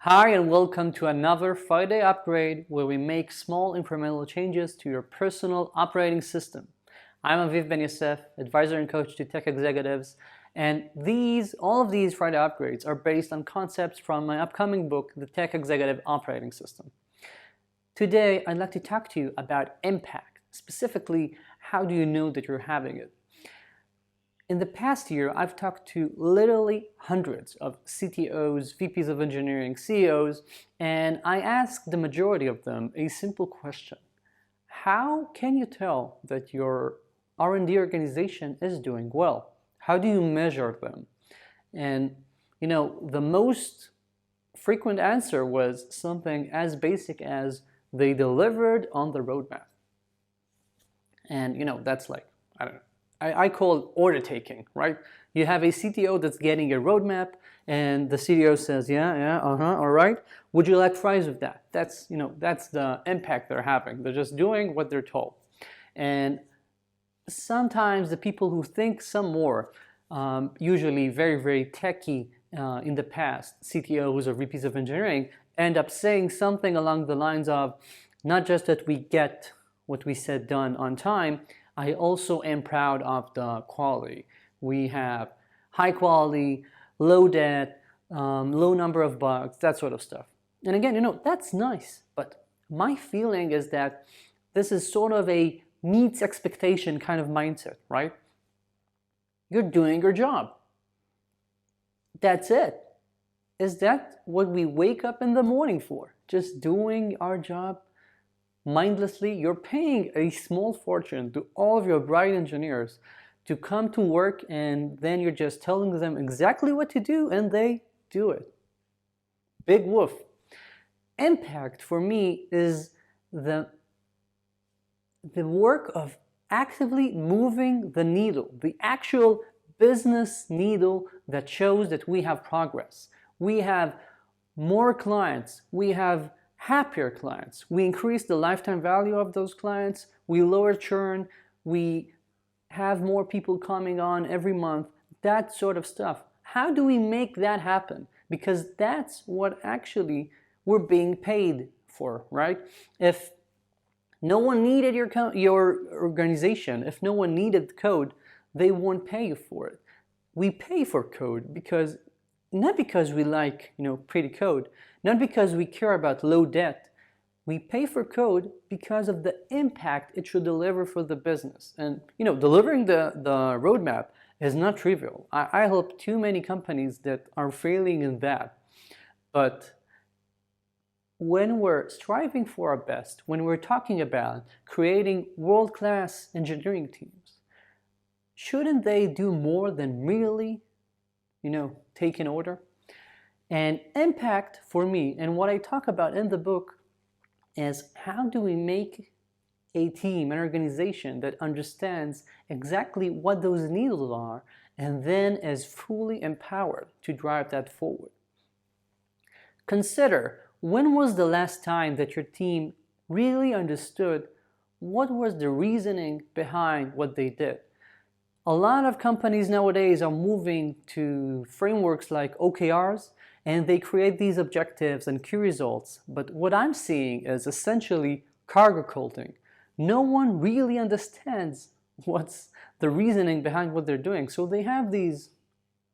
Hi and welcome to another Friday upgrade where we make small incremental changes to your personal operating system. I'm Ben-Yosef, advisor and coach to tech executives, and all of these Friday upgrades are based on concepts from my upcoming book, The Tech Executive Operating System. Today, I'd like to talk to you about impact. Specifically, how do you know that you're having it? In the past year, I've talked to literally hundreds of CTOs, VPs of engineering, CEOs, and I asked the majority of them a simple question. How can you tell that your R&D organization is doing well? How do you measure them? And the most frequent answer was something as basic as they delivered on the roadmap. And that's like, I don't know. I call it order taking, right? You have a CTO that's getting a roadmap and the CTO says, all right. Would you like fries with that? That's the impact they're having. They're just doing what they're told. And sometimes the people who think some more, usually very, very techy in the past, CTOs or VPs of engineering, end up saying something along the lines of, not just that we get what we said done on time, I also am proud of the quality. We have high quality, low debt, low number of bugs, that sort of stuff. And again, that's nice, but my feeling is that this is sort of a meets expectation kind of mindset, right? You're doing your job. That's it. Is that what we wake up in the morning for? Just doing our job? Mindlessly, you're paying a small fortune to all of your bright engineers to come to work, and then you're just telling them exactly what to do and they do it. Big woof. Impact for me is the work of actively moving the needle, the actual business needle that shows that we have progress. We have more clients, we have happier clients, we increase the lifetime value of those clients, we lower churn, we have more people coming on every month, that sort of stuff. How do we make that happen? Because that's what actually we're being paid for, right? If no one needed your organization, if no one needed code, they won't pay you for it. We pay for code because not because we like, pretty code, not because we care about low debt. We pay for code because of the impact it should deliver for the business. And, delivering the roadmap is not trivial. I help too many companies that are failing in that. But when we're striving for our best, when we're talking about creating world-class engineering teams, shouldn't they do more than merely take an order? And impact for me, and what I talk about in the book, is how do we make a team, an organization that understands exactly what those needs are and then is fully empowered to drive that forward. Consider, when was the last time that your team really understood what was the reasoning behind what they did? A lot of companies nowadays are moving to frameworks like OKRs, and they create these objectives and key results. But what I'm seeing is essentially cargo culting. No one really understands what's the reasoning behind what they're doing. So they have these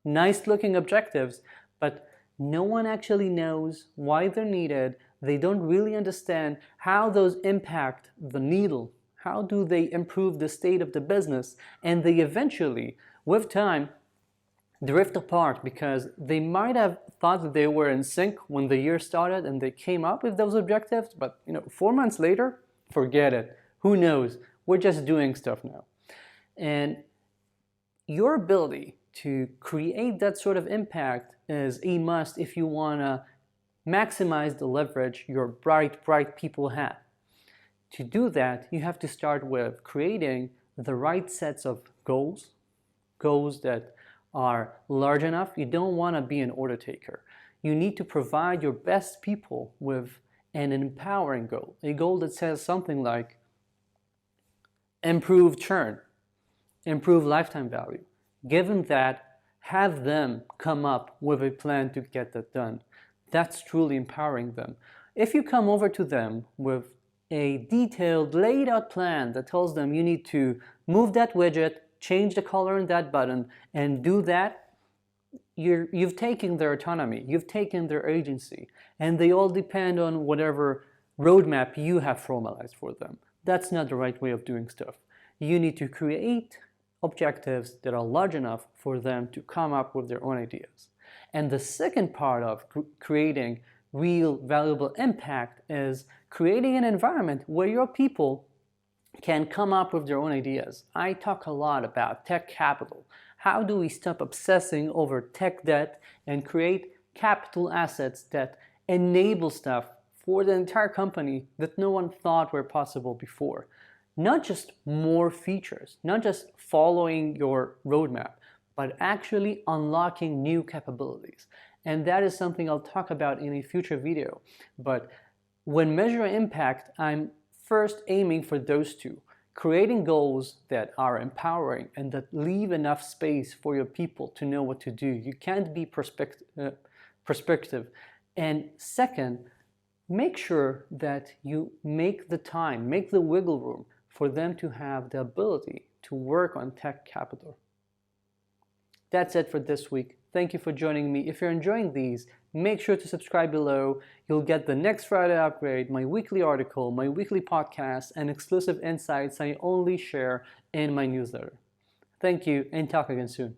nice looking objectives, but no one actually knows why they're needed. They don't really understand how those impact the needle. How do they improve the state of the business? And they eventually, with time, drift apart because they might have thought that they were in sync when the year started and they came up with those objectives, but 4 months later, forget it. Who knows? We're just doing stuff now. And your ability to create that sort of impact is a must if you want to maximize the leverage your bright people have. To do that, you have to start with creating the right sets of goals that are large enough. You don't want to be an order taker. You need to provide your best people with an empowering goal, a goal that says something like improve churn, improve lifetime value. Given that, have them come up with a plan to get that done. that's truly empowering them. If you come over to them with a detailed, laid out plan that tells them you need to move that widget, change the color in that button, and do that, you've taken their autonomy, you've taken their agency, and they all depend on whatever roadmap you have formalized for them. That's not the right way of doing stuff. You need to create objectives that are large enough for them to come up with their own ideas. And the second part of creating real valuable impact is creating an environment where your people can come up with their own ideas. I talk a lot about tech capital. How do we stop obsessing over tech debt and create capital assets that enable stuff for the entire company that no one thought were possible before? Not just more features, not just following your roadmap, but actually unlocking new capabilities. And that is something I'll talk about in a future video. But when measuring impact, I'm first aiming for those two. Creating goals that are empowering and that leave enough space for your people to know what to do. You can't be prescriptive. And second, make sure that you make the time, make the wiggle room for them to have the ability to work on tech capital. That's it for this week. Thank you for joining me. If you're enjoying these, make sure to subscribe below. You'll get the next Friday upgrade, my weekly article, my weekly podcast, and exclusive insights I only share in my newsletter. Thank you, and talk again soon.